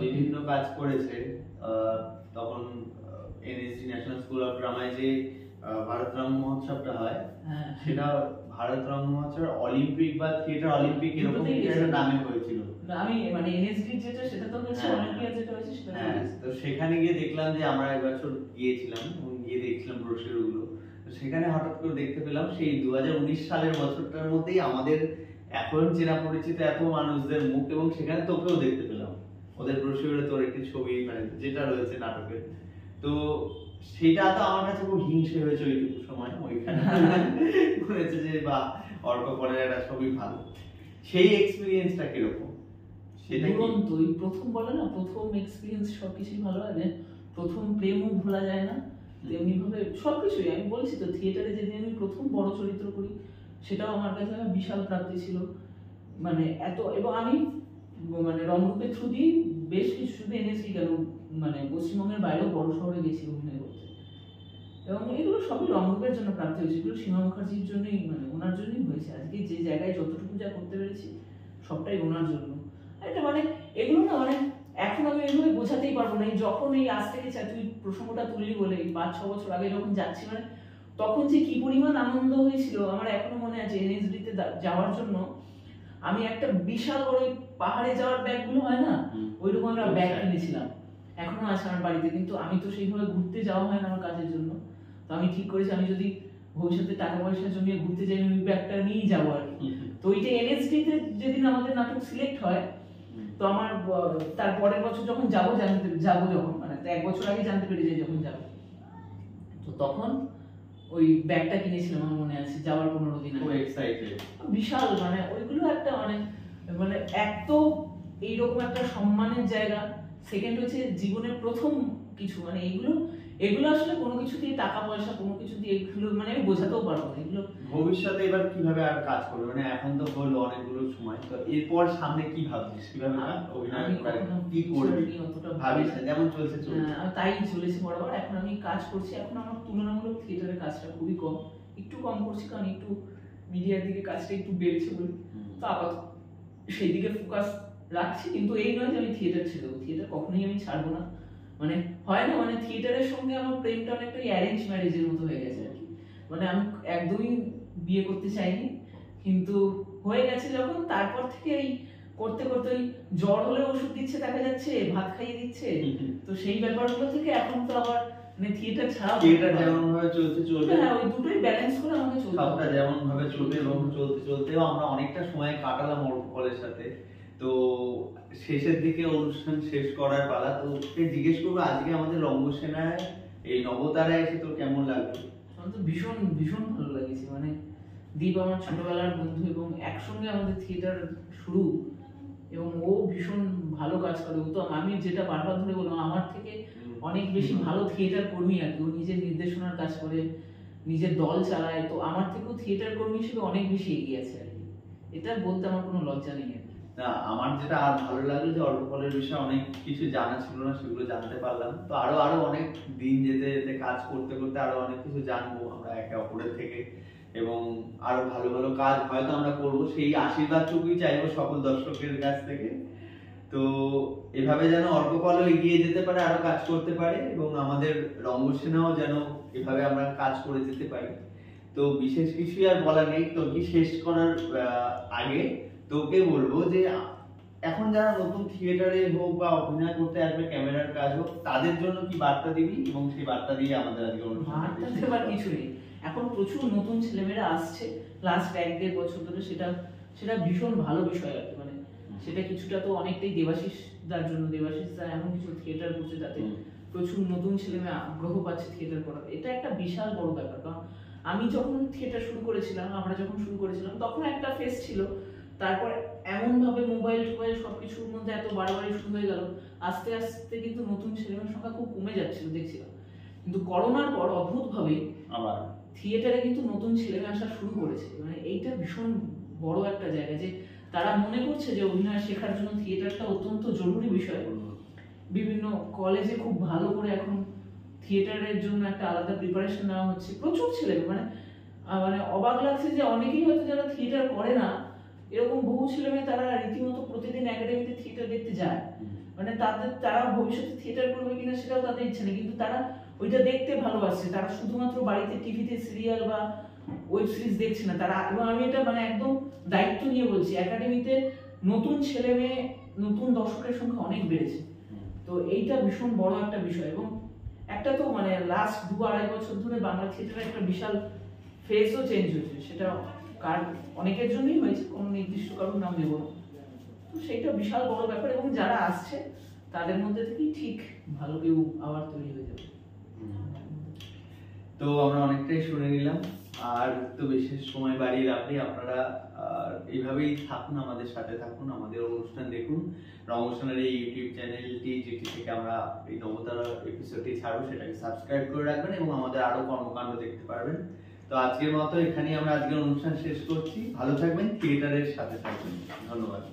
বিভিন্ন কাজ করেছে। তখন এনএসডি ন্যাশনাল স্কুল অফ ড্রামায় যে ভারত রং মহোৎসবটা হয়, হ্যাঁ সেটা ভারত রং মহোৎসব অলিম্পিক বা থিয়েটার অলিম্পিক এরকম দুটোতেই একটা গেছি। নামে হয়েছিল। না, আমি মানে এনএসডি যেটা সেটা তো হচ্ছে, হ্যাঁ। অলিম্পিয়াড যেটা হয়েছে সেটা তো হ্যাঁ, গেছি। তো সেখানে গিয়ে দেখলাম যে আমরা এবছর গিয়েছিলাম এবং গিয়ে দেখছিলাম ব্রোশিওর গুলো। তো সেখানে হঠাৎ করে দেখতে পেলাম সেই 2019 সালের বছরটার মধ্যেই আমাদের এখন চেনা পরিচিত এত মানুষদের মুখ, এবং সেখানে তোকেও দেখতে পেলাম ওদের ব্রোশিওরে তোর একটি ছবি, মানে যেটা রয়েছে নাটকের। তো সেটা তো আমার কাছে খুব হিংসে হয়েছে ওইটুকু সময় ওইখানে মনেছে যে বা অর্ক পরের একটা ছবি ভালো। সেই এক্সপিরিয়েন্সটা কিরকম সেটা কি? দুরন্ত, ওই প্রথম বলে না, প্রথম এক্সপিরিয়েন্স সবকিছুই ভালো হয় না, প্রথম প্রেমও ভোলা যায় না, তেমনি ভাবে সবকিছুই। আমি বলছি তো, থিয়েটারে যেদিন আমি প্রথম বড় চরিত্র করি সেটাও আমার কাছে একটা বিশাল প্রাপ্তি ছিল। মানে এত, এবং আমি মানে রংরূপের থ্রু দিয়ে বেশ কিছু, শুধু এনেছি কেন, মানে পশ্চিমবঙ্গের বাইরেও বড় শহরে গেছি অভিনয় করতে, এবং এগুলো সবই রংরূপের জন্য প্রাপ্তি হয়েছে। এগুলো সীমা মুখার্জির জন্যই, মানে ওনার জন্যই হয়েছে। আজকে যে জায়গায় যতটুকু যা করতে পেরেছি সবটাই ওনার জন্য। আর এটা মানে এগুলো না, মানে এখন আমি এগুলো বোঝাতেই পারবো না। এই যখন এই আজ থেকে তুই প্রসঙ্গটা তুললি বলে, এই 5-6 বছর আগে যখন যাচ্ছি, মানে তখন যে কি পরিমাণ আনন্দ হয়েছিল আমার এখনো মনে আছে। এনএসডিতে যাওয়ার জন্য আমি একটা বিশাল বড় ওই পাহাড়ে যাওয়ার ব্যাগগুলো হয় না, ওইরকম একটা ব্যাগ কিনেছিলাম, এখনো আছে আমার বাড়িতে। কিন্তু আমি তো সেইভাবে ঘুরতে যাওয়া হয় না আমার কাজের জন্য। তো আমি ঠিক করেছি আমি যদি ভবিষ্যতে টাকা পয়সা জমিয়ে ঘুরতে যাই, আমি ওই ব্যাগটা নিয়েই যাবো আর কি। তো ওইটা এনএসডিতে যেদিন আমাদের নাটক সিলেক্ট হয়, তো আমার তার পরের বছর যখন যাবো যখন, মানে 1 বছর আগে জানতে পেরে যাই যখন যাবো, তো তখন ওই ব্যাগটা কিনেছিলাম আমার মনে আছে, যাওয়ার 15 দিন খুব আগে। এক্সাইটেড। বিশাল, মানে ওইগুলো একটা মানে, মানে এক তো এইরকম একটা সম্মানের জায়গা, সেকেন্ড হচ্ছে জীবনের প্রথম কিছু, মানে এগুলো এগুলো আসলে কোনো কিছু দিয়ে, টাকা পয়সা কোনো কিছু দিয়ে এগুলো মানে আমি বোঝাতেও পারবো না এগুলো। ভবিষ্যতে এবার কিভাবে আর কাজ করবে, মানে এখন তো হলো অনেকগুলো সময়, তো এরপর সামনে কি ভাবছিস, কিভাবে অভিনয় আমি করবে, কখনো কি করবি? future নিয়ে অতটা ভাবিস না, যেমন চলছে আমি তাই চলেছি বরাবর। এখন আমি কাজ করছি, এখন আমার তুলনামূলক থিয়েটারের কাজটা খুবই কম, একটু কম করছি, কারণ একটু মিডিয়ার দিকে কাজটা একটু বেড়েছে বলে। তো আপাতত সেই দিকে ফোকাস রাখছি, কিন্তু এই নয় যে আমি থিয়েটার ছেড়ে দেবো, থিয়েটার কখনোই আমি ছাড়বো না। মানে হয় না, মানে থিয়েটারের সঙ্গে আমার প্রেমটা অনেকটা অ্যারেঞ্জ ম্যারেজের মতো হয়ে গেছে আর কি। মানে আমি একদমই বিয়ে করতে চাইনি, কিন্তু হয়ে গেছে যখন, তারপর থেকে এই করতে করতে ওই জ্বর হলে ওষুধ দিচ্ছে দেখা যাচ্ছে, ভাত খাইয়ে দিচ্ছে, তো সেই ব্যাপারগুলো থেকে এখন তো আবার মানে থিয়েটার ছাড়া, থিয়েটার যেমন ভাবে চলছে চলবে, হ্যাঁ ওই দুটোই ব্যালেন্স করে আমাকে চলতে হবে। সবটা যেমন ভাবে চলবে, এবং চলতে চলতেও আমরা অনেকটা সময় কাটালাম অর্কলের সাথে। তো শেষের দিকে অনুষ্ঠান শেষ করার পালা, তো জিজ্ঞেস করবো আজকে আমাদের রঙ্গসেনায় এই নবতারায় এসে তোর কেমন লাগলো? আমার তো ভীষণ ভীষণ ভালো লাগছে। মানে দীপ আমার ছোটবেলার বন্ধু, এবং একসঙ্গে আমাদের থিয়েটার শুরু, এবং ও ভীষণ ভালো কাজ করে। ও তো, আমি যেটা বারবার ধরে বললাম, আমার থেকে অনেক বেশি ভালো থিয়েটার কর্মী আর কি। ও নিজের নির্দেশনার কাজ করে, নিজের দল চালায়, তো আমার থেকেও থিয়েটার কর্মী হিসেবে অনেক বেশি এগিয়ে আছে আর কি। এটা বলতে আমার কোনো লজ্জা নেই আর কি। না, আমার যেটা আর ভালো লাগলো যে অর্কলের বিষয়ে অনেক কিছু জানা ছিল না, সেগুলো জানতে পারলাম। তো আরো আরো অনেক দিন যেতে যেতে কাজ করতে করতে আরো অনেক কিছু জানবো আমরা একে অপরের থেকে, এবং আরো ভালো ভালো কাজ হয়তো আমরা করব, সেই আশীর্বাদটুকুই চাইবো সকল দর্শকের কাছ থেকে। তো এভাবে যেন অর্ককলও এগিয়ে যেতে পারে, আরো কাজ করতে পারে, এবং আমাদের রঙ্গসেনাও যেন এভাবে আমরা কাজ করে যেতে পারি। তো বিশেষ কিছুই আর বলার নেই। তো কি শেষ করার আগে তোকে বলবো যে এখন যারা নতুন থিয়েটারে হোক বা অভিনয় করতে আসবে, ক্যামেরার কাজ হোক, তাদের জন্য কি বার্তা দিবি, এবং সেই বার্তা দিয়ে আমাদের আজকে বার্তা দেবার কিছু নেই। এখন প্রচুর নতুন ছেলেমেয়েরা আসছে লাস্ট 1-1.5 বছর ধরে, সেটা ভীষণ ভালো বিষয় আর কি। মানে সেটা কিছুটা তো অনেকটাই দেবাশিসদার জন্য, দেবাশিসদা এমন কিছু থিয়েটার করছে যাতে প্রচুর নতুন ছেলেমেয়ে আগ্রহ পাচ্ছে থিয়েটার করার। এটা একটা বিশাল বড় ব্যাপার। কারণ আমি যখন থিয়েটার শুরু করেছিলাম, আমরা যখন শুরু করেছিলাম, তখন একটা ফেস ছিল, তারপর এমন ভাবে মোবাইল টোবাইল সবকিছুর মধ্যে এত বাড়াবাড়ি শুরু হয়ে গেল, আস্তে আস্তে কিন্তু নতুন ছেলেমেয়ের সংখ্যা খুব কমে যাচ্ছিল দেখছিলাম। কিন্তু করোনার পর অদ্ভুত ভাবে আবার থিয়েটারে কিন্তু নতুন ছেলেমেয়ে আসা শুরু করেছে। মানে এইটা ভীষণ বড় একটা জায়গা, যে তারা মনে করছে যে অভিনয় শেখার জন্য থিয়েটারটা অত্যন্ত জরুরি বিষয়। বিভিন্ন কলেজে খুব ভালো করে এখন থিয়েটারের জন্য একটা আলাদা প্রিপারেশন নেওয়া হচ্ছে, প্রচুর ছেলে। মানে মানে অবাক লাগছে যে অনেকেই হয়তো যারা থিয়েটার করে না, এরকম বহু ছেলে মেয়ে তারা রীতিমতো প্রতিদিন একাডেমিতে থিয়েটার দেখতে যায়। মানে তারা ভবিষ্যতে থিয়েটার করবে কিনা সেটাও তাদের ইচ্ছে নেই, কিন্তু তারা ওইটা দেখতে ভালোবাসছে, তারা শুধুমাত্র বাড়িতে টিভিতে সিরিয়াল বা ওয়েব সিরিজ দেখছে না তারা। এবং আমি এটা মানে একদম দায়িত্ব নিয়ে বলছি, একাডেমিতে নতুন ছেলে মেয়ে নতুন দর্শকের সংখ্যা অনেক বেড়েছে। তো এইটা ভীষণ বড় একটা বিষয়। এবং একটা তো মানে লাস্ট 2-2.5 বছর ধরে বাংলা থিয়েটারের একটা বিশাল ফেসও চেঞ্জ হয়েছে, সেটা অনেকের জন্যই হয়েছে, কোনো নির্দিষ্ট কারণ নাম নেব না। তো সেটা বিশাল বড় ব্যাপার, এবং যারা আসছে তাদের মধ্যে থেকেই ঠিক ভালো কেউ আবার তৈরি হয়ে যাবে। তো আমরা অনেকটাই শুনে নিলাম, আর তো বিশেষ সময় বাড়িয়ে রাখি। আপনারা এইভাবেই থাকুন, আমাদের সাথে থাকুন, আমাদের অনুষ্ঠান দেখুন। রঙ্গশনের এই ইউটিউব চ্যানেলটি যেটি থেকে আমরা এই নবতারা এপিসোডটি ছাড়বো সেটাকে সাবস্ক্রাইব করে রাখবেন এবং আমাদের আরো কর্মকাণ্ড দেখতে পারবেন। তো আজকের মতো এখানেই আমরা আজকের অনুষ্ঠান শেষ করছি। ভালো থাকবেন, থিয়েটারের সাথে থাকবেন। ধন্যবাদ।